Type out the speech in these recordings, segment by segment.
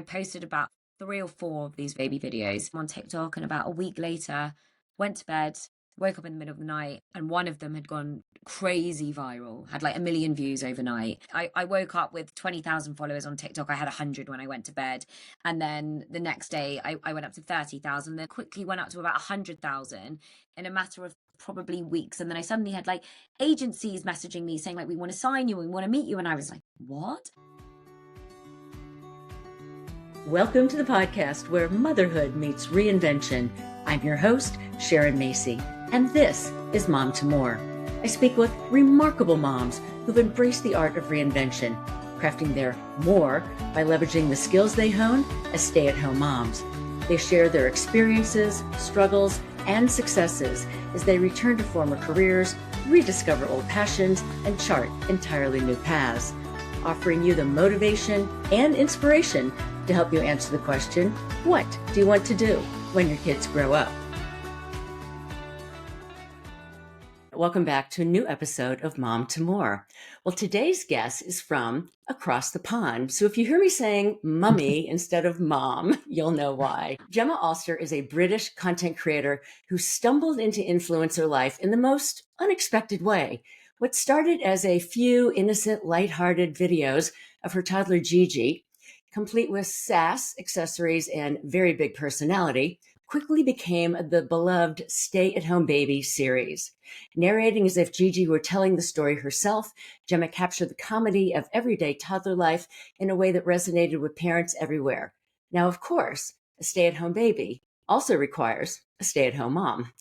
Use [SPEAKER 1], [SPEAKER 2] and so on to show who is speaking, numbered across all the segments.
[SPEAKER 1] posted about 3 or 4 of these baby videos on TikTok, and about a week later, went to bed, woke up in the middle of the night, and one of them had gone crazy viral, had like 1 million views overnight. I woke up with 20,000 followers on TikTok. I had 100 when I went to bed. And then the next day I went up to 30,000, then quickly went up to about 100,000 in a matter of probably weeks. And then I suddenly had like agencies messaging me saying like, we want to sign you, we want to meet you. And I was like, what?
[SPEAKER 2] Welcome to the podcast where motherhood meets reinvention. I'm your host, Sharon Macey, and this is Mom to More. I speak with remarkable moms who've embraced the art of reinvention, crafting their more by leveraging the skills they honed as stay-at-home moms. They share their experiences, struggles, and successes as they return to former careers, rediscover old passions, and chart entirely new paths, offering you the motivation and inspiration to help you answer the question, what do you want to do when your kids grow up? Welcome back to a new episode of Mom to More. Well, today's guest is from across the pond. So if you hear me saying mummy instead of mom, you'll know why. Gemma Alster is a British content creator who stumbled into influencer life in the most unexpected way. What started as a few innocent, lighthearted videos of her toddler Gigi, complete with sass, accessories, and very big personality, quickly became the beloved Stay-at-Home Baby series. Narrating as if Gigi were telling the story herself, Gemma captured the comedy of everyday toddler life in a way that resonated with parents everywhere. Now, of course, a stay-at-home baby also requires a stay-at-home mom.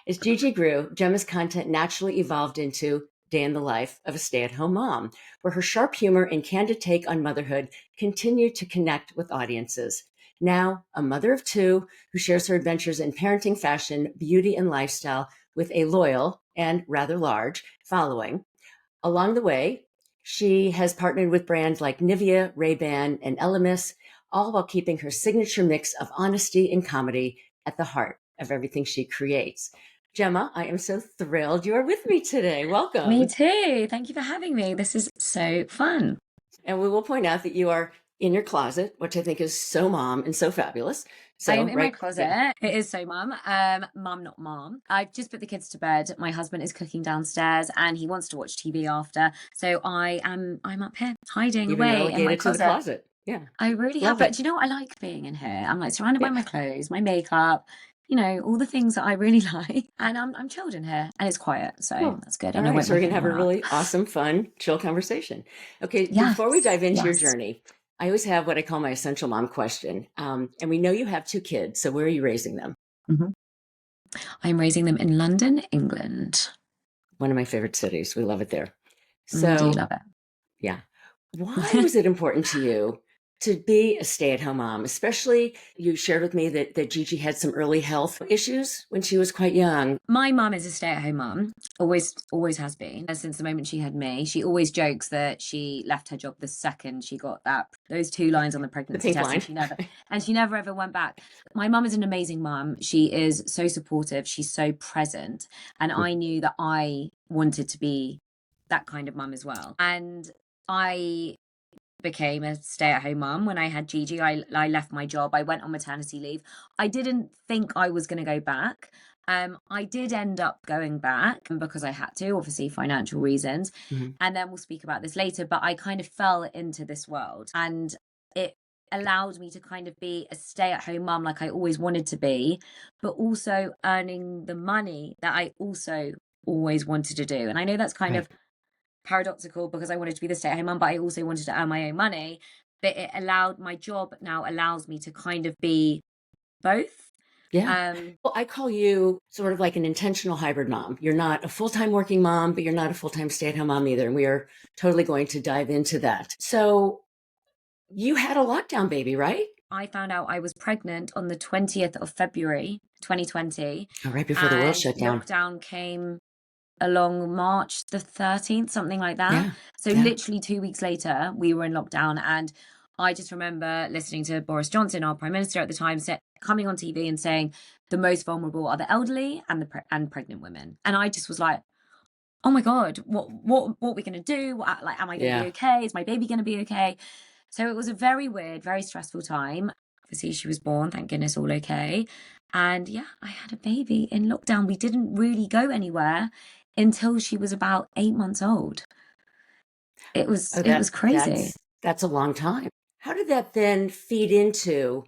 [SPEAKER 2] As Gigi grew, Gemma's content naturally evolved into Day in the Life of a Stay-at-Home Mom, where her sharp humor and candid take on motherhood continued to connect with audiences. Now, a mother of 2 who shares her adventures in parenting, fashion, beauty, and lifestyle with a loyal and rather large following. Along the way, she has partnered with brands like Nivea, Ray-Ban, and Elemis, all while keeping her signature mix of honesty and comedy at the heart of everything she creates. Gemma, I am so thrilled you are with me today. Welcome.
[SPEAKER 1] Me too. Thank you for having me. This is so fun.
[SPEAKER 2] And we will point out that you are in your closet, which I think is so mom and so fabulous. So,
[SPEAKER 1] I'm in my closet.
[SPEAKER 2] Yeah.
[SPEAKER 1] It is so mum. Mum, not mom. I've just put the kids to bed. My husband is cooking downstairs and he wants to watch TV after. So I'm up here hiding
[SPEAKER 2] You've been
[SPEAKER 1] away in my
[SPEAKER 2] relegated to the
[SPEAKER 1] closet.
[SPEAKER 2] closet. Yeah.
[SPEAKER 1] I really
[SPEAKER 2] Love
[SPEAKER 1] have.
[SPEAKER 2] it.
[SPEAKER 1] But do you know what? I like being in here. I'm like surrounded by my clothes, my makeup, you know, all the things that I really like. And I'm chilled in here and it's quiet. So that's good.
[SPEAKER 2] All
[SPEAKER 1] And I
[SPEAKER 2] right.
[SPEAKER 1] won't
[SPEAKER 2] So we're
[SPEAKER 1] wake
[SPEAKER 2] going to have a
[SPEAKER 1] anyone up.
[SPEAKER 2] really awesome, fun, chill conversation. Okay.
[SPEAKER 1] Yes,
[SPEAKER 2] Before we dive into your
[SPEAKER 1] yes.
[SPEAKER 2] journey, I always have what I call my essential mom question. And we know you have 2 kids. So where are you raising them?
[SPEAKER 1] I'm raising them in London, England.
[SPEAKER 2] One of my favorite cities. We love it there.
[SPEAKER 1] Do
[SPEAKER 2] So
[SPEAKER 1] you love it?
[SPEAKER 2] yeah. Why was it important to you to be a stay-at-home mom? Especially, you shared with me that Gigi had some early health issues when she was quite young.
[SPEAKER 1] My mum is a stay-at-home mum, always has been since the moment she had me. She always jokes that she left her job the second she got those 2 lines on the pregnancy
[SPEAKER 2] pink
[SPEAKER 1] test,
[SPEAKER 2] line.
[SPEAKER 1] and she never ever went back. My mum is an amazing mum. She is so supportive. She's so present, and I knew that I wanted to be that kind of mum as well. And I became a stay-at-home mum when I had Gigi. I left my job. I went on maternity leave. I didn't think I was going to go back. I did end up going back because I had to, obviously financial reasons. And then we'll speak about this later, but I kind of fell into this world and it allowed me to kind of be a stay-at-home mum like I always wanted to be, but also earning the money that I also always wanted to do. And I know that's kind of paradoxical because I wanted to be the stay-at-home mum, but I also wanted to earn my own money. But my job now allows me to kind of be both.
[SPEAKER 2] Yeah. Well, I call you sort of like an intentional hybrid mom. You're not a full-time working mom, but you're not a full-time stay-at-home mom either. And we are totally going to dive into that. So you had a lockdown baby, right?
[SPEAKER 1] I found out I was pregnant on the 20th of February, 2020.
[SPEAKER 2] Oh, right before the world shut down.
[SPEAKER 1] Lockdown came along March the 13th, something like that.
[SPEAKER 2] Yeah.
[SPEAKER 1] So literally 2 weeks later, we were in lockdown. And I just remember listening to Boris Johnson, our Prime Minister at the time, coming on TV and saying the most vulnerable are the elderly and pregnant women. And I just was like, oh my God, what are we going to do? Am I going to be okay? Is my baby going to be okay? So it was a very weird, very stressful time. Obviously, she was born, thank goodness, all okay. And yeah, I had a baby in lockdown. We didn't really go anywhere until she was about 8 months old. It was
[SPEAKER 2] Oh,
[SPEAKER 1] it was crazy.
[SPEAKER 2] that's a long time. How did that then feed into,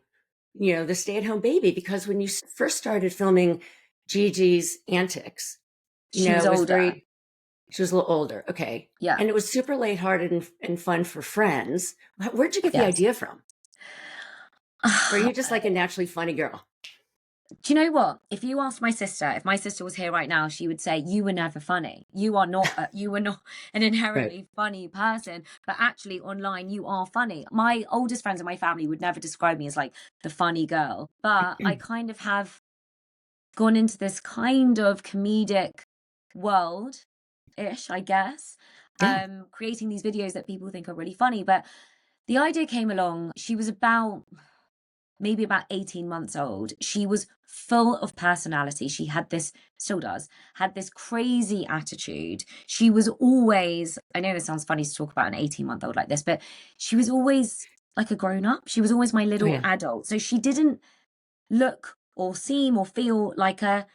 [SPEAKER 2] the stay-at-home baby? Because when you first started filming Gigi's antics,
[SPEAKER 1] She was
[SPEAKER 2] it was
[SPEAKER 1] older.
[SPEAKER 2] she was a little older. Okay.
[SPEAKER 1] Yeah.
[SPEAKER 2] And it was super lighthearted and fun for friends. Where'd you get the
[SPEAKER 1] Yes.
[SPEAKER 2] idea from? Or are you just like a naturally funny girl?
[SPEAKER 1] Do you know what? If you asked my sister, if my sister was here right now, she would say, you were never funny. You are not, you were not an
[SPEAKER 2] Right.
[SPEAKER 1] inherently funny person, but actually online, you are funny. My oldest friends in my family would never describe me as like the funny girl, but I kind of have gone into this kind of comedic world-ish, I guess,
[SPEAKER 2] Yeah.
[SPEAKER 1] creating these videos that people think are really funny. But the idea came along, she was maybe about 18 months old. She was full of personality. She had this, still does, had this crazy attitude. She was always, I know this sounds funny to talk about an 18-month-old like this, but she was always like a grown up. She was always my
[SPEAKER 2] Oh,
[SPEAKER 1] little
[SPEAKER 2] yeah.
[SPEAKER 1] adult. So she didn't look or seem or feel like a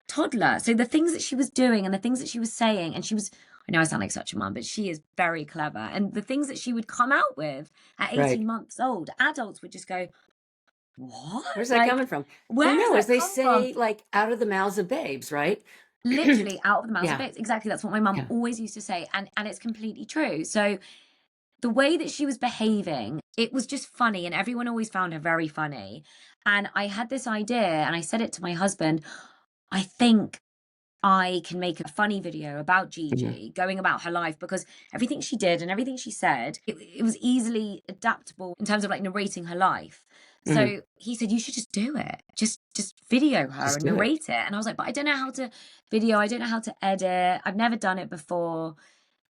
[SPEAKER 1] toddler. So the things that she was doing and the things that she was saying, and I know I sound like such a mum, but she is very clever. And the things that she would come out with at 18
[SPEAKER 2] Right.
[SPEAKER 1] months old, adults would just go, what?
[SPEAKER 2] Where's that
[SPEAKER 1] Like,
[SPEAKER 2] coming from?
[SPEAKER 1] where
[SPEAKER 2] Well,
[SPEAKER 1] does
[SPEAKER 2] no, as
[SPEAKER 1] that
[SPEAKER 2] they
[SPEAKER 1] come from?
[SPEAKER 2] say, like out of the mouths of babes, right?
[SPEAKER 1] Literally out of the mouths of
[SPEAKER 2] Yeah.
[SPEAKER 1] babes. Exactly. That's what my mum
[SPEAKER 2] Yeah.
[SPEAKER 1] always used to say. And it's completely true. So the way that she was behaving, it was just funny. And everyone always found her very funny. And I had this idea and I said it to my husband, I think I can make a funny video about
[SPEAKER 2] Mhm.
[SPEAKER 1] Gigi going about her life, because everything she did and everything she said, it was easily adaptable in terms of like narrating her life.
[SPEAKER 2] Mhm.
[SPEAKER 1] So he said, you should just do it. Just video her
[SPEAKER 2] Just
[SPEAKER 1] and
[SPEAKER 2] do it.
[SPEAKER 1] narrate it. And I was like, but I don't know how to video. I don't know how to edit. I've never done it before.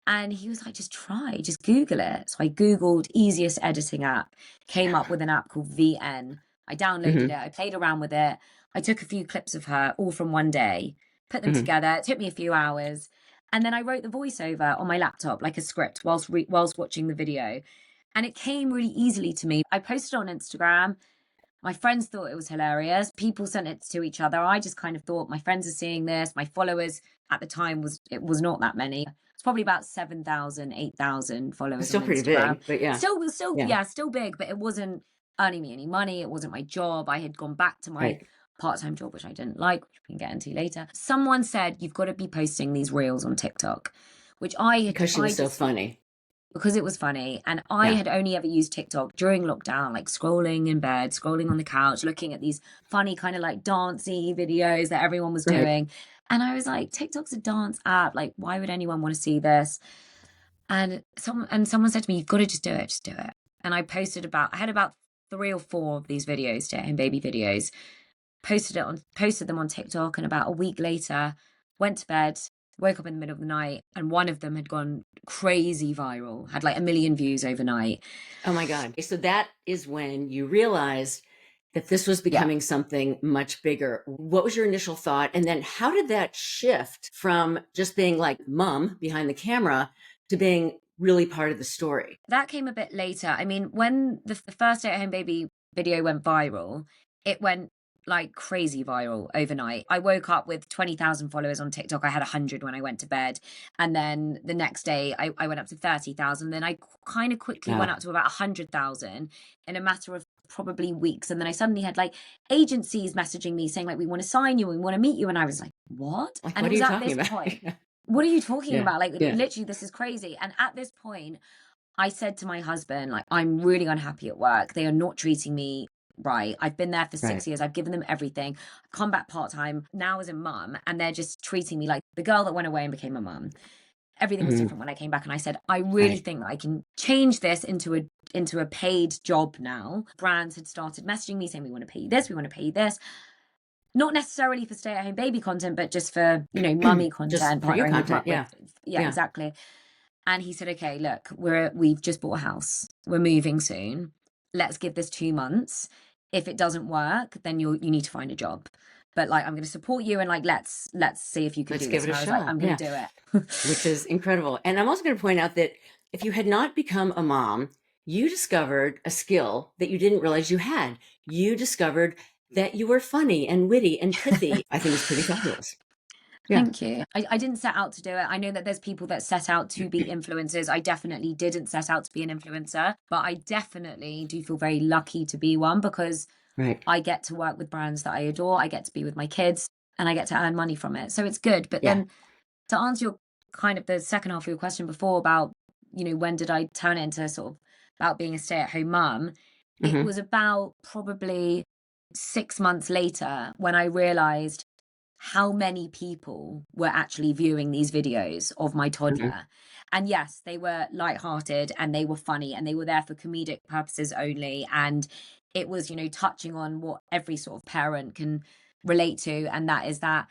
[SPEAKER 1] And he was like, just try, just Google it. So I Googled easiest editing app, came up with an app called VN. I downloaded it.
[SPEAKER 2] Mhm.
[SPEAKER 1] I played around with it. I took a few clips of her all from one day, put them
[SPEAKER 2] Mhm.
[SPEAKER 1] together. It took me a few hours. And then I wrote the voiceover on my laptop, like a script, whilst watching the video. And it came really easily to me. I posted on Instagram. My friends thought it was hilarious. People sent it to each other. I just kind of thought, my friends are seeing this. My followers at the time was not that many. It's probably about 7,000, 8,000
[SPEAKER 2] It's
[SPEAKER 1] followers on
[SPEAKER 2] still pretty
[SPEAKER 1] Instagram.
[SPEAKER 2] big, but yeah. Yeah.
[SPEAKER 1] Yeah, still big, but it wasn't earning me any money. It wasn't my job. I had gone back to my
[SPEAKER 2] Right.
[SPEAKER 1] part-time job, which I didn't like, which we can get into later. Someone said, you've got to be posting these reels on TikTok, which
[SPEAKER 2] Because she
[SPEAKER 1] I
[SPEAKER 2] was so
[SPEAKER 1] just,
[SPEAKER 2] funny.
[SPEAKER 1] because it was funny. And I
[SPEAKER 2] Yeah.
[SPEAKER 1] had only ever used TikTok during lockdown, like scrolling in bed, scrolling on the couch, looking at these funny kind of like dancey videos that everyone was
[SPEAKER 2] Right.
[SPEAKER 1] doing. And I was like, TikTok's a dance app. Like, why would anyone want to see this? And someone said to me, you've got to just do it, just do it. And I had about 3 or 4 of these videos, stay-at-home baby videos, posted them on TikTok, and about a week later, went to bed, woke up in the middle of the night, and one of them had gone crazy viral, had like 1 million views overnight.
[SPEAKER 2] Oh my God. So that is when you realized that this was
[SPEAKER 1] Yeah.
[SPEAKER 2] becoming something much bigger. What was your initial thought? And then how did that shift from just being like mom behind the camera to being really part of the story?
[SPEAKER 1] That came a bit later. I mean, when the first stay-at-home baby video went viral, it went like crazy viral overnight. I woke up with 20,000 followers on TikTok. I had 100 when I went to bed. And then the next day, I went up to 30,000. Then I kind of quickly went
[SPEAKER 2] Wow.
[SPEAKER 1] up to about 100,000 in a matter of probably weeks. And then I suddenly had like agencies messaging me saying like, we want to sign you, we want to meet you. And I was like, what?
[SPEAKER 2] Like,
[SPEAKER 1] And it
[SPEAKER 2] what are
[SPEAKER 1] was
[SPEAKER 2] you
[SPEAKER 1] at
[SPEAKER 2] talking
[SPEAKER 1] this
[SPEAKER 2] about?
[SPEAKER 1] point, what are you talking
[SPEAKER 2] Yeah.
[SPEAKER 1] about? Like,
[SPEAKER 2] Yeah.
[SPEAKER 1] literally, this is crazy. And at this point, I said to my husband, like, I'm really unhappy at work. They are not treating me right. I've been there for 6
[SPEAKER 2] Right.
[SPEAKER 1] years. I've given them everything. I've come back part-time now as a mum, and they're just treating me like the girl that went away and became a mum. Everything was
[SPEAKER 2] Mhm.
[SPEAKER 1] different when I came back, and I said, I really
[SPEAKER 2] Right.
[SPEAKER 1] think that I can change this into a paid job now. Brands had started messaging me saying, we want to pay you this, we want to pay you this. Not necessarily for stay-at-home baby content, but just for, mummy
[SPEAKER 2] Just
[SPEAKER 1] content,
[SPEAKER 2] for your
[SPEAKER 1] partnering
[SPEAKER 2] content.
[SPEAKER 1] with,
[SPEAKER 2] Yeah.
[SPEAKER 1] yeah,
[SPEAKER 2] Yeah.
[SPEAKER 1] exactly. And he said, okay, look, we've just bought a house. We're moving soon. Let's give this 2 months. If it doesn't work, then you need to find a job. But like, I'm going to support you, and like, let's see if you can
[SPEAKER 2] Let's
[SPEAKER 1] do
[SPEAKER 2] give
[SPEAKER 1] this.
[SPEAKER 2] it
[SPEAKER 1] And
[SPEAKER 2] a
[SPEAKER 1] I was like,
[SPEAKER 2] shot.
[SPEAKER 1] I'm going
[SPEAKER 2] Yeah.
[SPEAKER 1] to do it.
[SPEAKER 2] Which is incredible. And I'm also going to point out that if you had not become a mom you discovered a skill that you didn't realize you had. You discovered that you were funny and witty and pithy. I think it's pretty fabulous. Yeah.
[SPEAKER 1] Thank you. I didn't set out to do it. I know that there's people that set out to be influencers. I definitely didn't set out to be an influencer, but I definitely do feel very lucky to be one because
[SPEAKER 2] Right.
[SPEAKER 1] I get to work with brands that I adore. I get to be with my kids and I get to earn money from it. So it's good. But
[SPEAKER 2] Yeah.
[SPEAKER 1] then to answer your kind of the second half of your question before about, when did I turn it into sort of about being a stay-at-home mum? It
[SPEAKER 2] Mm-hmm.
[SPEAKER 1] was about probably 6 months later when I realized how many people were actually viewing these videos of my
[SPEAKER 2] Mm-hmm.
[SPEAKER 1] toddler. And yes, they were lighthearted and they were funny and they were there for comedic purposes only. And it was, touching on what every sort of parent can relate to. And that is that,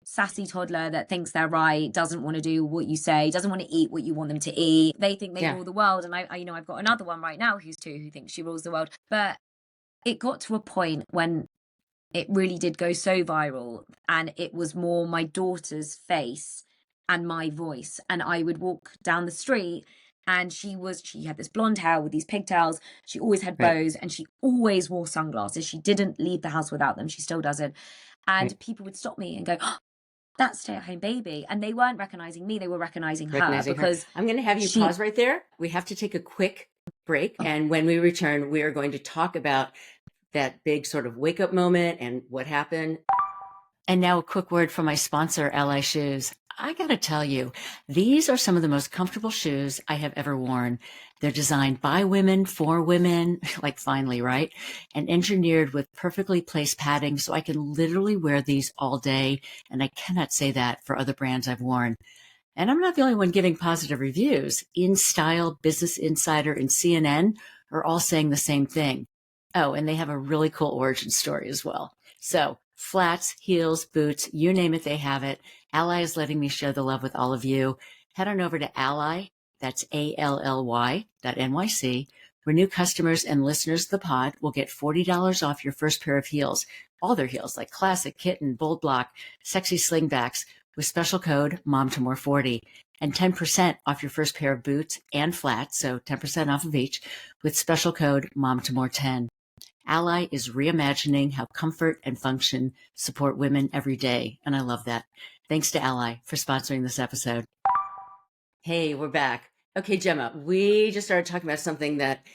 [SPEAKER 1] sassy toddler that thinks they're right, doesn't want to do what you say, doesn't want to eat what you want them to eat. They think they
[SPEAKER 2] Yeah.
[SPEAKER 1] rule the world. And I've got another one right now who's 2 who thinks she rules the world. But it got to a point when it really did go so viral, and it was more my daughter's face and my voice. And I would walk down the street and she had this blonde hair with these pigtails. She always had
[SPEAKER 2] Right.
[SPEAKER 1] bows and she always wore sunglasses. She didn't leave the house without them. She still doesn't.
[SPEAKER 2] Right.
[SPEAKER 1] And people would stop me and go, "Oh, that's stay-at-home baby." And they weren't recognizing me, they were recognizing her
[SPEAKER 2] Recognizing her.
[SPEAKER 1] because
[SPEAKER 2] I'm going to have you
[SPEAKER 1] she
[SPEAKER 2] pause right there. We have to take a quick break.
[SPEAKER 1] oh,
[SPEAKER 2] And when we return, we are going to talk about that big sort of wake up moment and what happened. And now a quick word from my sponsor, Ally Shoes. I got to tell you, these are some of the most comfortable shoes I have ever worn. They're designed by women for women, like finally, right? And engineered with perfectly placed padding so I can literally wear these all day. And I cannot say that for other brands I've worn. And I'm not the only one giving positive reviews. InStyle, Business Insider, and CNN are all saying the same thing. Oh, and they have a really cool origin story as well. So flats, heels, boots, you name it, they have it. Ally is letting me share the love with all of you. Head on over to Ally, that's ALLY.NYC, where new customers and listeners of the pod will get $40 off your first pair of heels. All their heels, like Classic, Kitten, Bold Block, Sexy Slingbacks, with special code MOMTOMORE40, and 10% off your first pair of boots and flats, so 10% off of each, with special code MOMTOMORE10. Ally is reimagining how comfort and function support women every day, and I love that. Thanks to Ally for sponsoring this episode. Hey, we're back. Okay, Gemma, we just started talking about something that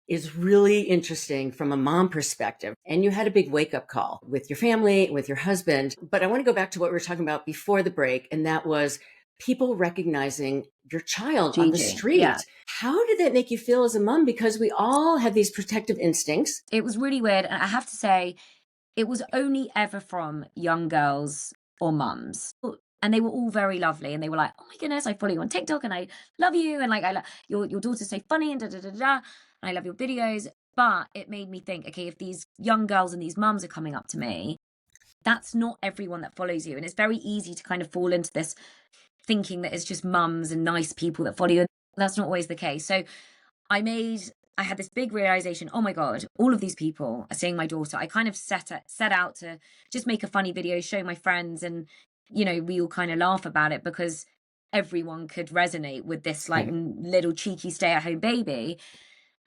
[SPEAKER 2] is really interesting from a mom perspective. And you had a big wake up call with your family, with your husband. But I want to go back to what we were talking about before the break, and that was people recognizing your child on the
[SPEAKER 1] Gigi,
[SPEAKER 2] street.
[SPEAKER 1] yeah.
[SPEAKER 2] How did that make you feel as a mom? Because we all have these protective instincts.
[SPEAKER 1] It was really weird. And I have to say, it was only ever from young girls or mums. And they were all very lovely. And they were like, "Oh my goodness, I follow you on TikTok and I love you. And like, your daughter's so funny and da da da da. And I love your videos." But it made me think, okay, if these young girls and these mums are coming up to me, that's not everyone that follows you. And it's very easy to kind of fall into this thinking that it's just mums and nice people that follow you. That's not always the case. So I had this big realization, oh my God, all of these people are seeing my daughter. I kind of set out to just make a funny video, show my friends, and, we all kind of laugh about it because everyone could resonate with this like
[SPEAKER 2] Right.
[SPEAKER 1] little cheeky stay-at-home baby.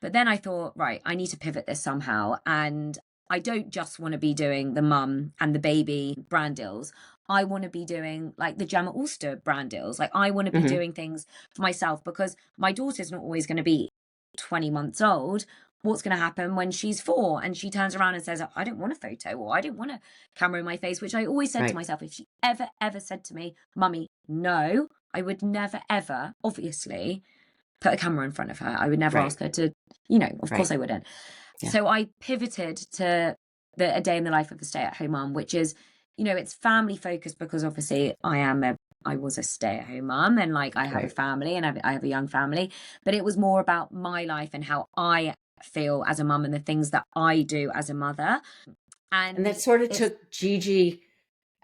[SPEAKER 1] But then I thought, right, I need to pivot this somehow. And I don't just want to be doing the mum and the baby brand deals. I want to be doing like the Gemma Alster brand deals. Like I want to be
[SPEAKER 2] Mm-hmm.
[SPEAKER 1] doing things for myself because my daughter's not always going to be 20 months old. What's going to happen when she's 4 and she turns around and says, "I don't want a photo," or "I don't want a camera in my face," which I always said
[SPEAKER 2] Right.
[SPEAKER 1] to myself, if she ever said to me, "Mummy, no," I would never, ever, obviously, put a camera in front of her. I would never
[SPEAKER 2] Right.
[SPEAKER 1] ask her to, of
[SPEAKER 2] Right.
[SPEAKER 1] course I wouldn't.
[SPEAKER 2] Yeah.
[SPEAKER 1] So I pivoted to a day in the life of a stay-at-home mum, which is, it's family focused because obviously I was a stay-at-home mum and like I have a
[SPEAKER 2] Right.
[SPEAKER 1] family and I have a young family, but it was more about my life and how I feel as a mum and the things that I do as a mother.
[SPEAKER 2] And that
[SPEAKER 1] And
[SPEAKER 2] sort of
[SPEAKER 1] it's
[SPEAKER 2] took Gigi,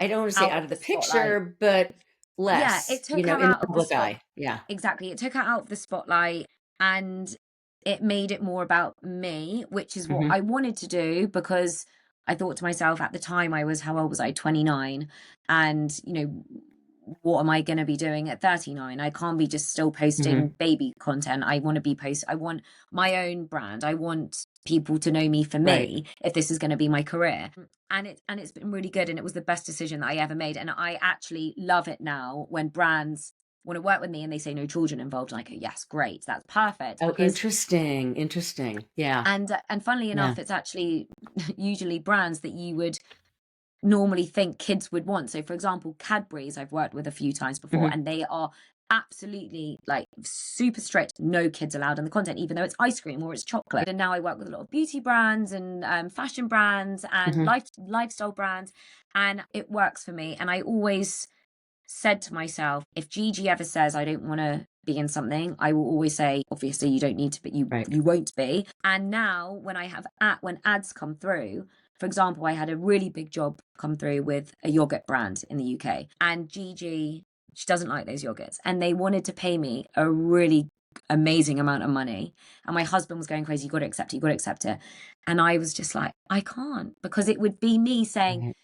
[SPEAKER 2] I don't want to say out of the
[SPEAKER 1] spotlight.
[SPEAKER 2] picture, but
[SPEAKER 1] Yeah,
[SPEAKER 2] less,
[SPEAKER 1] it took her
[SPEAKER 2] in the
[SPEAKER 1] out of the
[SPEAKER 2] public
[SPEAKER 1] spot.
[SPEAKER 2] eye. Yeah.
[SPEAKER 1] Exactly. It took her out of the spotlight and it made it more about me, which is what
[SPEAKER 2] Mm-hmm.
[SPEAKER 1] I wanted to do because I thought to myself at the time how old was I? 29. And, what am I going to be doing at 39? I can't be just still posting baby content. I want to be I want my own brand. I want people to know me for me if this is going to be my career. And it's been really good, and it was the best decision that I ever made. And I actually love it now when brands want to work with me and they say no children involved, and I go, yes, great, that's perfect.
[SPEAKER 2] Oh,
[SPEAKER 1] Because
[SPEAKER 2] interesting. Yeah.
[SPEAKER 1] and funnily enough, it's actually usually brands that you would normally think kids would want. So for example, Cadbury's, I've worked with a few times before, and they are absolutely like super strict, no kids allowed in the content, even though it's ice cream or it's chocolate. And now I work with a lot of beauty brands and fashion brands and lifestyle brands, and it works for me. And I always said to myself, if Gigi ever says I don't want to be in something, I will always say, obviously you don't need to, but you won't be. And now when I have when ads come through, for example, I had a really big job come through with a yogurt brand in the UK, and Gigi, she doesn't like those yogurts, and they wanted to pay me a really amazing amount of money, and my husband was going crazy, you got to accept it. And I was just like, I can't, because it would be me saying,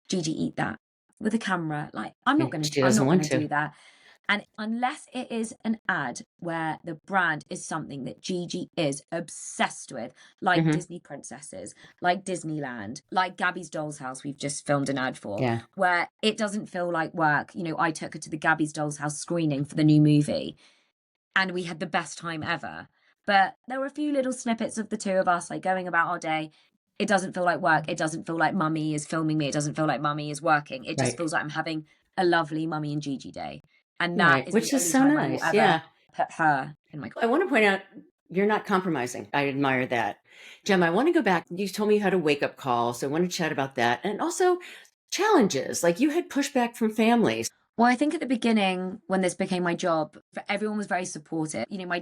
[SPEAKER 1] Gigi, eat that, with a camera. Like, I'm not going to do that. And unless it is an ad where the brand is something that Gigi is obsessed with, like Disney princesses, like Disneyland, like Gabby's Doll's House, we've just filmed an ad for, where it doesn't feel like work. You know, I took her to the Gabby's Doll's House screening for the new movie, and we had the best time ever. But there were a few little snippets of the two of us, like, going about our day. It doesn't feel like work. It doesn't feel like mummy is filming me. It doesn't feel like mummy is working. It just feels like I'm having a lovely mummy and Gigi day. And that is
[SPEAKER 2] which
[SPEAKER 1] the
[SPEAKER 2] is
[SPEAKER 1] only
[SPEAKER 2] so
[SPEAKER 1] time I will
[SPEAKER 2] nice.
[SPEAKER 1] ever put her in my.
[SPEAKER 2] I want to point out, you're not compromising. I admire that. Gemma, I want to go back. You told me you had a wake-up call, so I want to chat about that. And also challenges, like you had pushback from families.
[SPEAKER 1] Well, I think at the beginning, when this became my job, everyone was very supportive. You know, my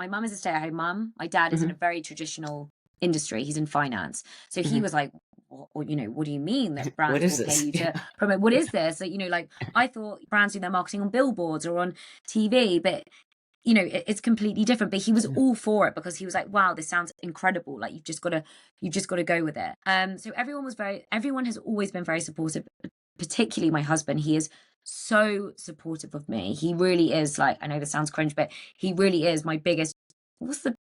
[SPEAKER 1] mum is a stay-at-home mum. My dad is in a very traditional industry. He's in finance. So he was like, what do you mean that brands will pay you to promote? What is this? Like, you know, like, I thought brands do their marketing on billboards or on TV, but you know, it's completely different. But he was all for it, because he was like, wow, this sounds incredible. Like, you've just got to go with it. So everyone has always been very supportive, particularly my husband. He is so supportive of me. He really is. Like, I know this sounds cringe, but he really is my biggest, what's the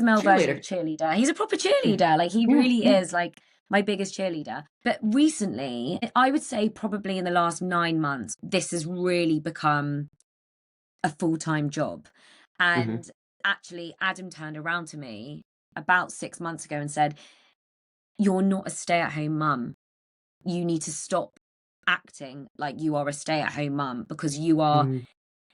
[SPEAKER 1] male version of cheerleader? He's a proper cheerleader. Like, he really is like my biggest cheerleader. But recently, I would say probably in the last 9 months, this has really become a full-time job. And actually, Adam turned around to me about 6 months ago and said, you're not a stay-at-home mum. You need to stop acting like you are a stay-at-home mum, because you are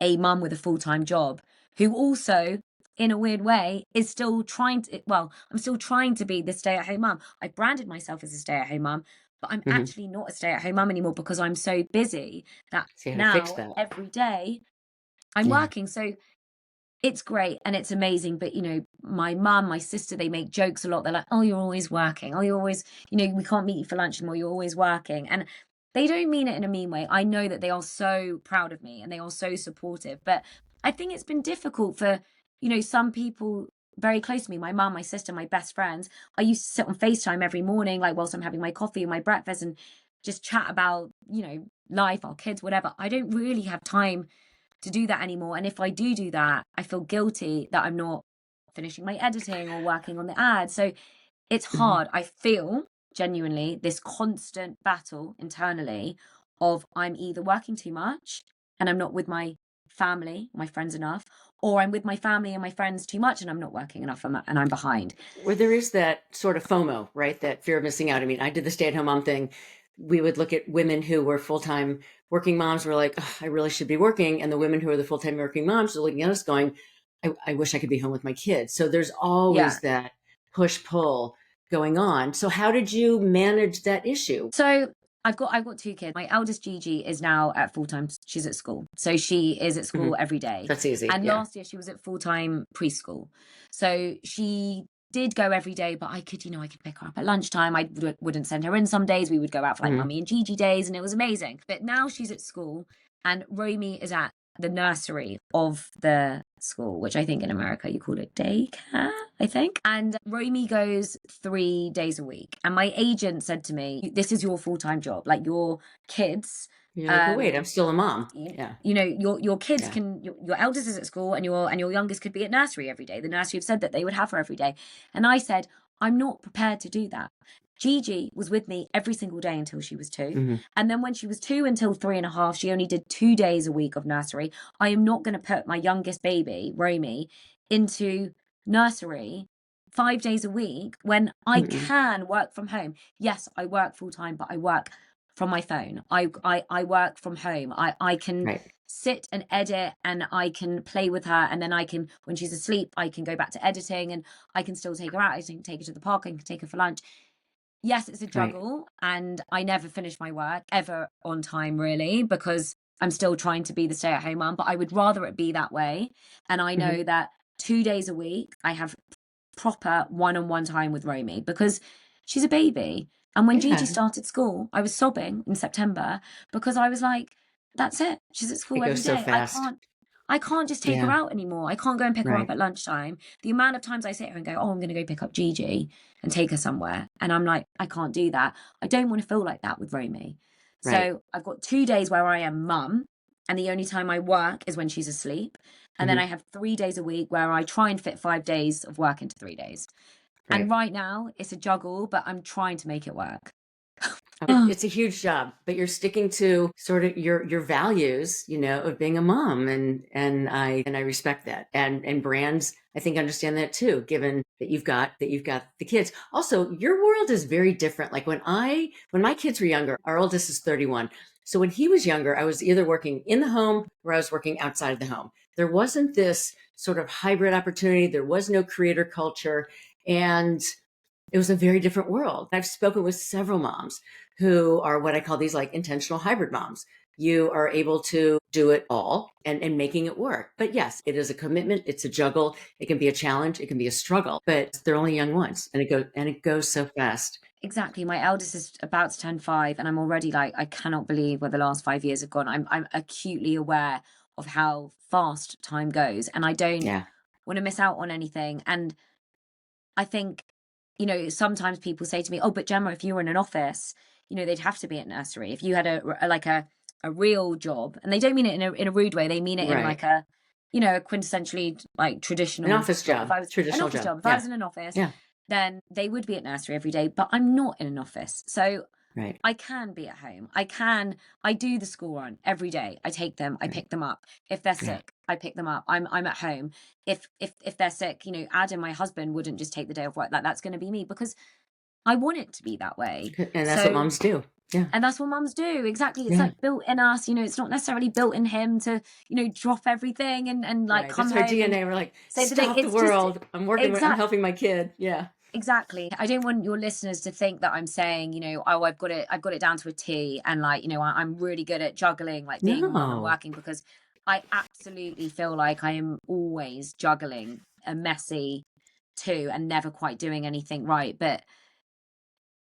[SPEAKER 1] a mum with a full-time job, who also, in a weird way, is still trying to, I'm still trying to be the stay-at-home mum. I branded myself as a stay-at-home mum, but I'm actually not a stay-at-home mum anymore, because I'm so busy that now every day I'm working. So it's great and it's amazing. But, you know, my mum, my sister, they make jokes a lot. They're like, oh, you're always working. Oh, you're always, you know, we can't meet you for lunch anymore. You're always working. And they don't mean it in a mean way. I know that they are so proud of me and they are so supportive. But I think it's been difficult for, you know, some people very close to me, my mum, my sister, my best friends. I used to sit on FaceTime every morning, like whilst I'm having my coffee and my breakfast, and just chat about, you know, life, our kids, whatever. I don't really have time to do that anymore. And if I do that, I feel guilty that I'm not finishing my editing or working on the ad. So it's hard. I feel genuinely this constant battle internally of, I'm either working too much and I'm not with my family, my friends enough, or I'm with my family and my friends too much and I'm not working enough and I'm behind.
[SPEAKER 2] Where there is that sort of FOMO, right? That fear of missing out. I mean, I did the stay-at-home mom thing. We would look at women who were full-time working moms, were like, oh, I really should be working. And the women who are the full-time working moms are looking at us going, I wish I could be home with my kids. So there's always that push-pull going on. So how did you manage that issue?
[SPEAKER 1] So I've got 2 kids. My eldest Gigi is now at full-time. She's at school. So she is at school every day.
[SPEAKER 2] That's easy.
[SPEAKER 1] And last year she was at full-time preschool. So she did go every day, but I could pick her up at lunchtime. I wouldn't send her in some days. We would go out for like mummy and Gigi days, and it was amazing. But now she's at school and Romy is at the nursery of the school, which I think in America you call it daycare, I think. And Romy goes 3 days a week. And my agent said to me, this is your full-time job. Like, your kids,
[SPEAKER 2] You're like, well, wait, I'm still a mom. Yeah.
[SPEAKER 1] you know, your kids
[SPEAKER 2] Yeah.
[SPEAKER 1] can, your eldest is at school and your youngest could be at nursery every day. The nursery have said that they would have her every day. And I said, I'm not prepared to do that. Gigi was with me every single day until she was 2.
[SPEAKER 2] Mm-hmm.
[SPEAKER 1] And then when she was 2 until 3.5, she only did 2 days a week of nursery. I am not going to put my youngest baby, Romy, into nursery 5 days a week when I can work from home. Yes, I work full time, but I work from my phone. I work from home. I can sit and edit, and I can play with her, and then I can, when she's asleep, I can go back to editing, and I can still take her out. I can take her to the park. I can take her for lunch. Yes, it's a juggle, and I never finish my work ever on time, really, because I'm still trying to be the stay-at-home mum, but I would rather it be that way. And I know that 2 days a week I have proper one-on-one time with Romy, because she's a baby. And when Gigi started school, I was sobbing in September, because I was like, that's it. She's at school every day.
[SPEAKER 2] So fast.
[SPEAKER 1] I can't just take her out anymore. I can't go and pick her up at lunchtime. The amount of times I sit here and go, oh, I'm going to go pick up Gigi and take her somewhere. And I'm like, I can't do that. I don't want to feel like that with Romy. So I've got 2 days where I am mum, and the only time I work is when she's asleep. And then I have 3 days a week where I try and fit 5 days of work into 3 days. And right now it's a juggle, but I'm trying to make it work.
[SPEAKER 2] It's a huge job, but you're sticking to sort of your values, you know, of being a mom, and I respect that. And brands, I think, understand that too, given that you've got the kids. Also, your world is very different. Like when my kids were younger, our oldest is 31. So when he was younger, I was either working in the home or I was working outside of the home. There wasn't this sort of hybrid opportunity. There was no creator culture, and it was a very different world. I've spoken with several moms who are what I call these like intentional hybrid moms. You are able to do it all and making it work. But yes, it is a commitment. It's a juggle. It can be a challenge. It can be a struggle, but they're only young ones, and it goes so fast.
[SPEAKER 1] Exactly. My eldest is about to turn 5, and I'm already like, I cannot believe where the last 5 years have gone. I'm acutely aware of how fast time goes, and I don't want to miss out on anything. And I think, you know, sometimes people say to me, oh, but Gemma, if you were in an office, you know, they'd have to be at nursery. If you had a real job, and they don't mean it in a rude way, they mean it in like a, you know, a quintessentially like traditional
[SPEAKER 2] an office job.
[SPEAKER 1] If I was
[SPEAKER 2] traditional
[SPEAKER 1] an office job. If
[SPEAKER 2] I
[SPEAKER 1] was in an office, then they would be at nursery every day, but I'm not in an office. So I can be at home. I do the school run every day. I take them, I pick them up. If they're sick, I pick them up. I'm at home. If they're sick, you know, Adam, my husband, wouldn't just take the day off work. That's going to be me, because I want it to be that way.
[SPEAKER 2] And that's what moms do. Yeah.
[SPEAKER 1] And that's what mums do. Exactly. It's like built in us, you know, it's not necessarily built in him to, you know, drop everything and like come
[SPEAKER 2] that's
[SPEAKER 1] home.
[SPEAKER 2] Our DNA. We're like, stop the world. I'm working with, I'm helping my kid. Yeah.
[SPEAKER 1] Exactly. I don't want your listeners to think that I'm saying, you know, oh, I've got it down to a T, and like, you know, I'm really good at juggling, like being a mum and working, because I absolutely feel like I am always juggling a messy two and never quite doing anything right. But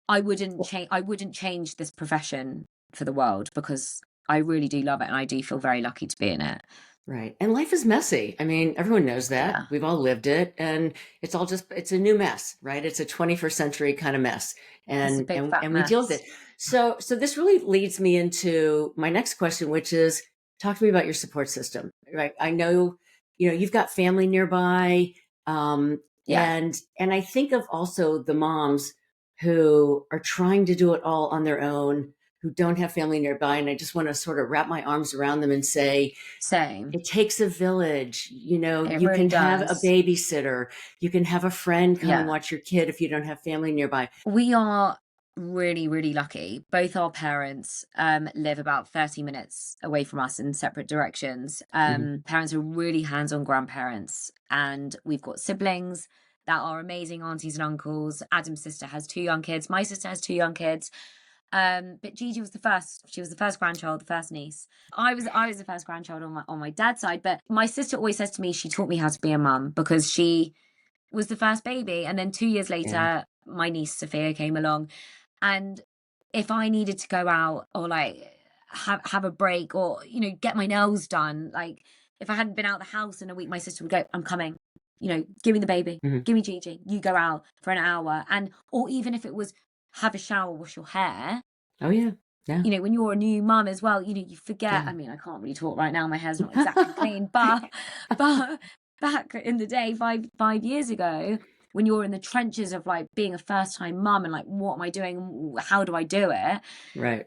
[SPEAKER 1] I wouldn't change this profession for the world, because I really do love it, and I do feel very lucky to be in it.
[SPEAKER 2] Right. And life is messy. I mean, everyone knows that.
[SPEAKER 1] Yeah.
[SPEAKER 2] We've all lived it, and it's a new mess, right? It's a 21st century kind of mess. And we deal with it. So this really leads me into my next question, which is, talk to me about your support system, right? I know, you know, you've got family nearby. And I think of also the moms who are trying to do it all on their own, who don't have family nearby. And I just want to sort of wrap my arms around them and say,
[SPEAKER 1] same.
[SPEAKER 2] It takes a village. You know, you really can have a babysitter. You can have a friend come and watch your kid if you don't have family nearby.
[SPEAKER 1] We are really, really lucky. Both our parents live about 30 minutes away from us in separate directions. Parents are really hands-on grandparents, and we've got siblings that are amazing aunties and uncles. Adam's sister has 2 young kids. My sister has 2 young kids. But Gigi was the first. She was the first grandchild, the first niece. I was the first grandchild on my dad's side. But my sister always says to me, she taught me how to be a mum, because she was the first baby. And then 2 years later, my niece Sophia came along. And if I needed to go out or like have a break, or, you know, get my nails done. Like, if I hadn't been out the house in a week, my sister would go, I'm coming, you know, give me the baby,
[SPEAKER 2] Mhm.
[SPEAKER 1] give me Gigi, you go out for an hour. And, or even if it was have a shower, wash your hair,
[SPEAKER 2] Oh, yeah. Yeah.
[SPEAKER 1] you know, when you're a new mum as well, you know, you forget.
[SPEAKER 2] Yeah.
[SPEAKER 1] I mean, I can't really talk right now, my hair's not exactly clean, but back in the day, five years ago, when you're in the trenches of like being a first time mum and like, what am I doing, how do I do it,
[SPEAKER 2] Right.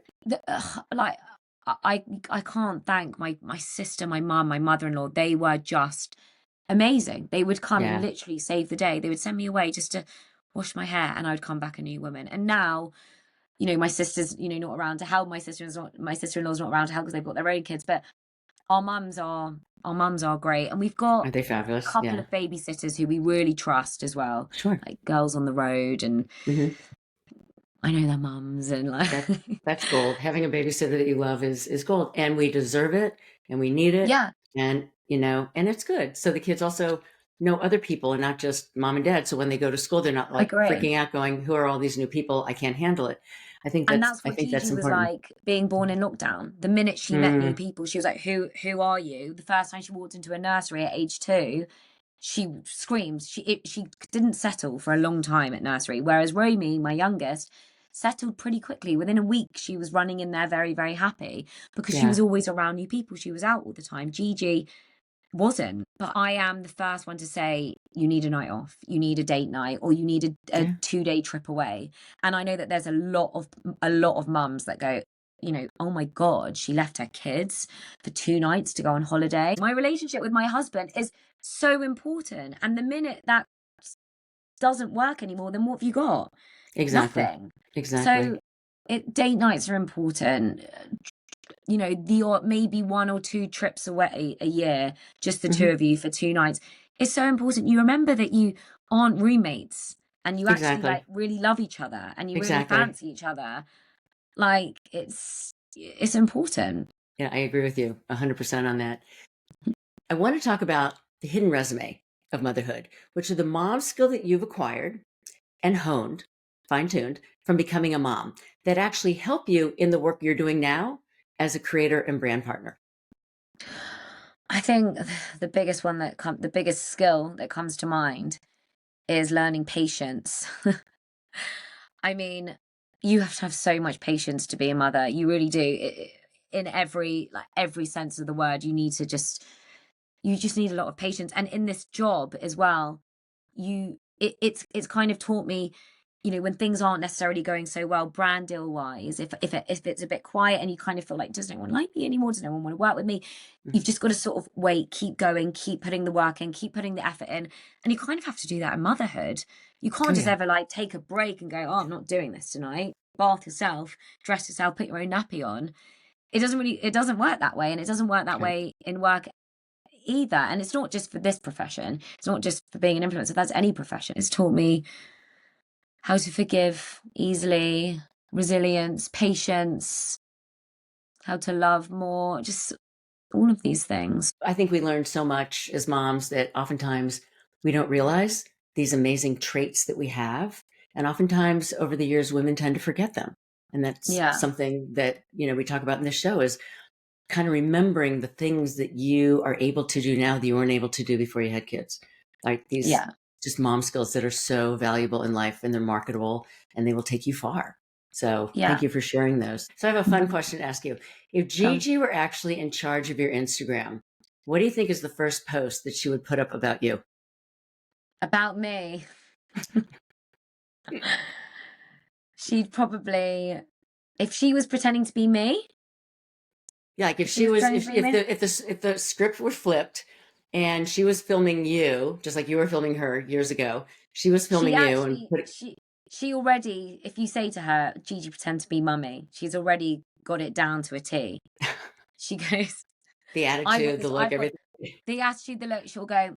[SPEAKER 1] like, I can't thank my sister, my mum, my mother-in-law. They were just amazing. They would come and
[SPEAKER 2] Yeah.
[SPEAKER 1] literally save the day. They would send me away just to wash my hair, and I would come back a new woman. And now, you know, my sister's, you know, not around to help. My sister-in-law's not around to help because they've got their own kids. But our mums are great, and we've got
[SPEAKER 2] Aren't they
[SPEAKER 1] a
[SPEAKER 2] fabulous?
[SPEAKER 1] couple
[SPEAKER 2] Yeah.
[SPEAKER 1] of babysitters who we really trust as well,
[SPEAKER 2] Sure.
[SPEAKER 1] like Girls on the Road, and
[SPEAKER 2] Mhm.
[SPEAKER 1] I know their mums, and like
[SPEAKER 2] That's gold. Having a babysitter that you love is gold, and we deserve it, and we need it,
[SPEAKER 1] yeah,
[SPEAKER 2] and and it's good. So the kids also know other people and not just mom and dad. So when they go to school, they're not
[SPEAKER 1] I
[SPEAKER 2] like
[SPEAKER 1] agree.
[SPEAKER 2] freaking out, going, "Who are all these new people? I can't handle it."
[SPEAKER 1] And that's
[SPEAKER 2] I
[SPEAKER 1] what
[SPEAKER 2] think that's
[SPEAKER 1] Gigi was
[SPEAKER 2] important.
[SPEAKER 1] like being born in lockdown. The minute she met new
[SPEAKER 2] Mm,
[SPEAKER 1] people, she was like, who are you? The first time she walked into a nursery at age 2, she screamed. She didn't settle for a long time at nursery. Whereas Romy, my youngest, settled pretty quickly. Within a week, she was running in there very, very happy because she
[SPEAKER 2] yeah,
[SPEAKER 1] was always around new people. She was out all the time. Gigi wasn't. But I am the first one to say, you need a night off, you need a date night, or you need a
[SPEAKER 2] yeah,
[SPEAKER 1] 2-day trip away. And I know that there's a lot of mums that go, you know, oh my God, she left her kids for 2 nights to go on holiday. My relationship with my husband is so important. And the minute that doesn't work anymore, then what have you got?
[SPEAKER 2] exactly,
[SPEAKER 1] Nothing.
[SPEAKER 2] exactly.
[SPEAKER 1] So date nights are important. You know, maybe 1 or 2 trips away a year, just the two
[SPEAKER 2] Hmm.
[SPEAKER 1] of you for 2 nights. It's so important. You remember that you aren't roommates, and you actually
[SPEAKER 2] Exactly,
[SPEAKER 1] like really love each other, and you really
[SPEAKER 2] exactly.
[SPEAKER 1] fancy each other. Like, it's important.
[SPEAKER 2] Yeah, I agree with you 100% on that. I want to talk about the hidden resume of motherhood, which are the mom skill that you've acquired and honed, fine tuned from becoming a mom that actually help you in the work you're doing now as a creator and brand partner.
[SPEAKER 1] I think the biggest skill that comes to mind is learning patience. I mean, you have to have so much patience to be a mother. You really do. In every sense of the word, you just need a lot of patience. And in this job as well, it's kind of taught me, you know, when things aren't necessarily going so well, brand deal wise, if it's a bit quiet and you kind of feel like, does no one like me anymore? Does no one want to work with me?
[SPEAKER 2] Mhm.
[SPEAKER 1] You've just got to sort of wait, keep going, keep putting the work in, keep putting the effort in. And you kind of have to do that in motherhood. You
[SPEAKER 2] Oh,
[SPEAKER 1] can't just
[SPEAKER 2] yeah.
[SPEAKER 1] ever like take a break and go, oh, I'm not doing this tonight. Bath yourself, dress yourself, put your own nappy on. It doesn't work that way. And it doesn't work that
[SPEAKER 2] Okay.
[SPEAKER 1] way in work either. And it's not just for this profession. It's not just for being an influencer. That's any profession. It's taught me how to forgive easily, resilience, patience, how to love more, just all of these things.
[SPEAKER 2] I think we learn so much as moms that oftentimes we don't realize these amazing traits that we have. And oftentimes over the years, women tend to forget them. And that's
[SPEAKER 1] Yeah.
[SPEAKER 2] something that, we talk about in this show is kind of remembering the things that you are able to do now that you weren't able to do before you had kids. Like these
[SPEAKER 1] Yeah.
[SPEAKER 2] just mom skills that are so valuable in life and they're marketable and they will take you far. So
[SPEAKER 1] Yeah.
[SPEAKER 2] thank you for sharing those. So I have a fun question to ask you. If
[SPEAKER 1] Cool.
[SPEAKER 2] Gigi were actually in charge of your Instagram, what do you think is the first post that she would put up about you?
[SPEAKER 1] About me, she'd probably, if she was pretending to be me,
[SPEAKER 2] Yeah, like if
[SPEAKER 1] if she
[SPEAKER 2] she
[SPEAKER 1] was
[SPEAKER 2] was
[SPEAKER 1] pretending to be me,
[SPEAKER 2] if the script were flipped and she was filming you just like you were filming her years ago, she was
[SPEAKER 1] she
[SPEAKER 2] filming you and
[SPEAKER 1] actually, she already, if you say to her, Gigi, pretend to be mummy, she's already got it down to a T. She goes,
[SPEAKER 2] the attitude, the look,
[SPEAKER 1] I've got
[SPEAKER 2] everything.
[SPEAKER 1] the attitude, the look. She'll go,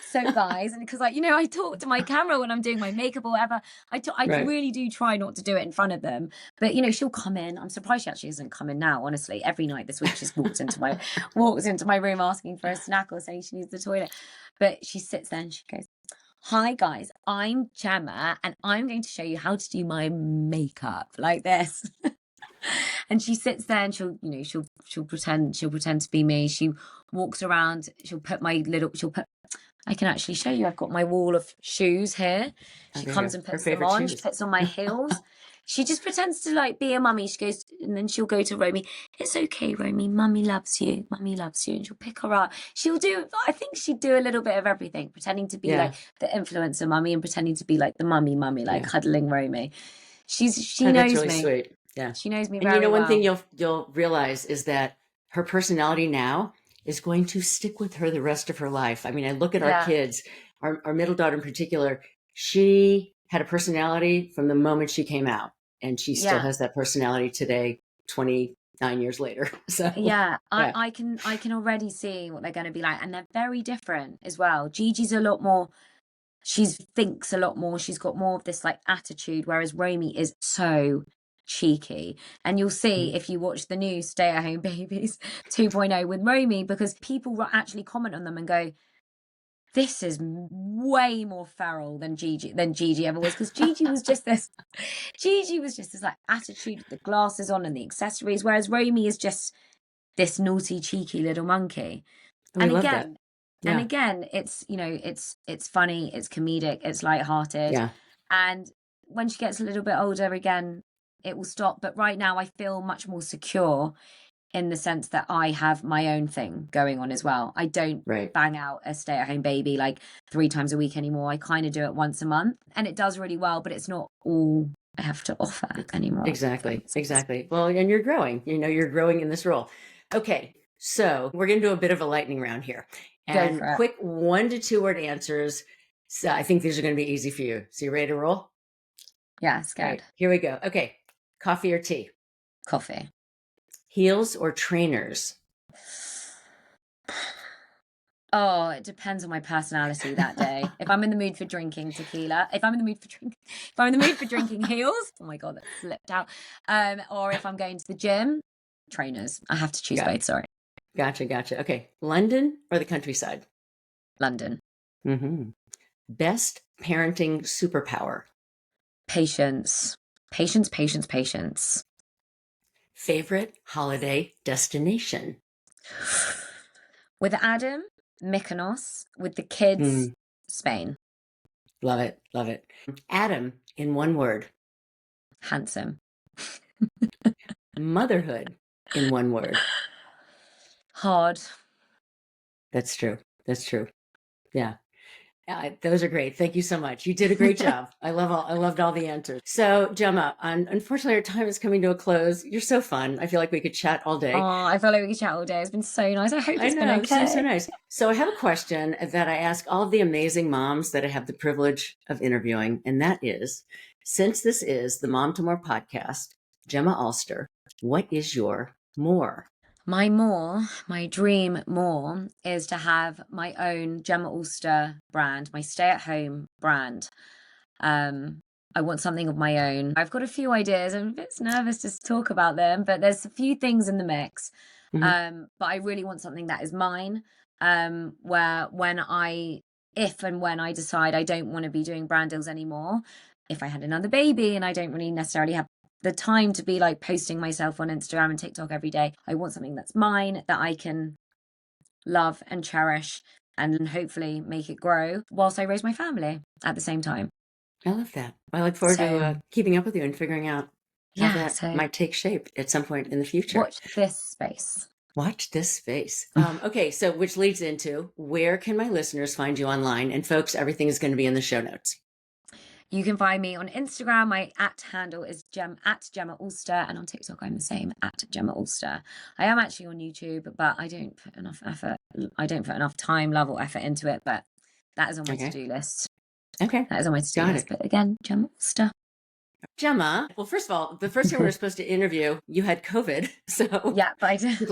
[SPEAKER 1] so guys, and because, like, you know, I talk to my camera when I'm doing my makeup or whatever. I
[SPEAKER 2] Right.
[SPEAKER 1] really do try not to do it in front of them, but you know, she'll come in. I'm surprised she actually hasn't come in now, honestly. Every night this week she's walks into my room asking for a snack or saying she needs the toilet. But she sits there and she goes, hi guys, I'm Gemma and I'm going to show you how to do my makeup like this. And she sits there and she'll pretend to be me. She walks around, I can actually show you. I've got my wall of shoes here.
[SPEAKER 2] Oh,
[SPEAKER 1] She
[SPEAKER 2] there you
[SPEAKER 1] comes
[SPEAKER 2] go.
[SPEAKER 1] and
[SPEAKER 2] Her
[SPEAKER 1] puts them
[SPEAKER 2] favorite
[SPEAKER 1] on. She
[SPEAKER 2] shoes.
[SPEAKER 1] puts on my heels. She just pretends to like be a mummy. She goes, and then she'll go to Romy. It's okay, Romy. Mummy loves you. Mummy loves you. And she'll pick her up. I think she'd do a little bit of everything, pretending to be
[SPEAKER 2] Yeah.
[SPEAKER 1] like the influencer mummy and pretending to be like the mummy, like
[SPEAKER 2] Yeah.
[SPEAKER 1] cuddling Romy. She
[SPEAKER 2] Oh, that's
[SPEAKER 1] knows
[SPEAKER 2] really
[SPEAKER 1] me.
[SPEAKER 2] sweet. Yeah.
[SPEAKER 1] She knows me
[SPEAKER 2] And
[SPEAKER 1] very
[SPEAKER 2] one
[SPEAKER 1] well.
[SPEAKER 2] thing you'll realize is that her personality now is going to stick with her the rest of her life. I mean, I look at our kids, our middle daughter in particular, she had a personality from the moment she came out, and she still has that personality today, 29 years later. So
[SPEAKER 1] I can already see what they're going to be like, and they're very different as well. Gigi's a lot more, she thinks a lot more, she's got more of this like attitude, whereas Romy is so cheeky. And you'll see if you watch the new Stay at Home Babies 2.0 with Romy, because people actually comment on them and go, this is way more feral than Gigi ever was, because Gigi was just this like attitude, the glasses on and the accessories, whereas Romy is just this naughty, cheeky little monkey.
[SPEAKER 2] And again,
[SPEAKER 1] it's it's funny, it's comedic, it's lighthearted.
[SPEAKER 2] Yeah.
[SPEAKER 1] And when she gets a little bit older again, it will stop. But right now I feel much more secure in the sense that I have my own thing going on as well. I don't bang out a stay-at-home baby like 3 times a week anymore. I kind of do it once a month, and it does really well, but it's not all I have to offer anymore.
[SPEAKER 2] Exactly. Well, and you're growing. You're growing in this role. Okay, so we're going to do a bit of a lightning round here. And quick 1 to 2 word answers. So I think these are going to be easy for you. So you ready to roll?
[SPEAKER 1] Yeah, scared.
[SPEAKER 2] Right, here we go. Okay, coffee or tea?
[SPEAKER 1] Coffee.
[SPEAKER 2] Heels or trainers?
[SPEAKER 1] Oh, it depends on my personality that day. If I'm in the mood for drinking tequila, if I'm in the mood for drinking heels, oh my God, that slipped out. Or if I'm going to the gym, trainers. I have to choose both, sorry.
[SPEAKER 2] Gotcha. Okay, London or the countryside?
[SPEAKER 1] London.
[SPEAKER 2] Mm-hmm. Best parenting superpower?
[SPEAKER 1] Patience. Patience.
[SPEAKER 2] Favorite holiday destination?
[SPEAKER 1] With Adam, Mykonos. With the kids, Spain.
[SPEAKER 2] Love it. Adam, in 1 word.
[SPEAKER 1] Handsome.
[SPEAKER 2] Motherhood, in 1 word.
[SPEAKER 1] Hard.
[SPEAKER 2] That's true. Yeah. Those are great. Thank you so much. You did a great job. I loved all the answers. So Gemma, unfortunately our time is coming to a close. You're so fun. I feel like we could chat all day.
[SPEAKER 1] Oh, I feel like we could chat all day. It's been so nice. I hope it's been okay.
[SPEAKER 2] So nice. So I have a question that I ask all of the amazing moms that I have the privilege of interviewing. And that is, since this is the Mom to More podcast, Gemma Alster, what is your more?
[SPEAKER 1] My dream more is to have my own Gemma Alster brand, my stay-at-home brand. I want something of my own. I've got a few ideas. I'm a bit nervous to talk about them, but there's a few things in the mix. But I really want something that is mine, where if and when I decide I don't want to be doing brand deals anymore, if I had another baby and I don't really necessarily have the time to be like posting myself on Instagram and TikTok every day, I want something that's mine, that I can love and cherish and hopefully make it grow whilst I raise my family at the same time.
[SPEAKER 2] I love that. I look forward to keeping up with you and figuring out how that might take shape at some point in the future.
[SPEAKER 1] Watch this space.
[SPEAKER 2] Okay, so which leads into, where can my listeners find you online? And folks, everything is going to be in the show notes.
[SPEAKER 1] You can find me on Instagram. My @handle is at Gemma Alster, and on TikTok I'm the same, at Gemma Alster. I am actually on YouTube, but I don't put enough effort. I don't put enough time, love, or effort into it. But that is on my to-do list.
[SPEAKER 2] Okay,
[SPEAKER 1] that is on my to-do list. But again, Gemma Alster.
[SPEAKER 2] Gemma, well, first of all, the first time we were supposed to interview, you had COVID. So
[SPEAKER 1] yeah, but I did.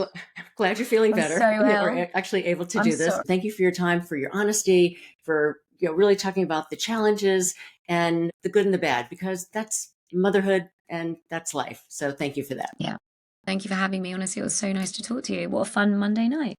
[SPEAKER 2] Glad you're feeling better.
[SPEAKER 1] So well.
[SPEAKER 2] We're actually able to do this. Sorry. Thank you for your time, for your honesty, for really talking about the challenges and the good and the bad, because that's motherhood and that's life. So thank you for that.
[SPEAKER 1] Yeah. Thank you for having me. Honestly, it was so nice to talk to you. What a fun Monday night.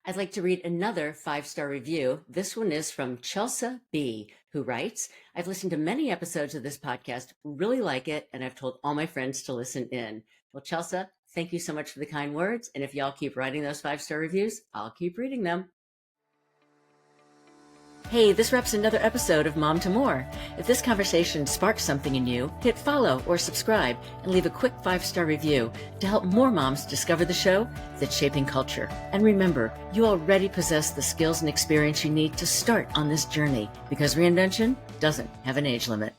[SPEAKER 2] I'd like to read another 5-star review. This one is from Chelsea B, who writes, I've listened to many episodes of this podcast, really like it, and I've told all my friends to listen in. Well, Chelsea, thank you so much for the kind words. And if y'all keep writing those 5-star reviews, I'll keep reading them. Hey, this wraps another episode of Mom to More. If this conversation sparked something in you, hit follow or subscribe and leave a quick 5-star review to help more moms discover the show that's shaping culture. And remember, you already possess the skills and experience you need to start on this journey because reinvention doesn't have an age limit.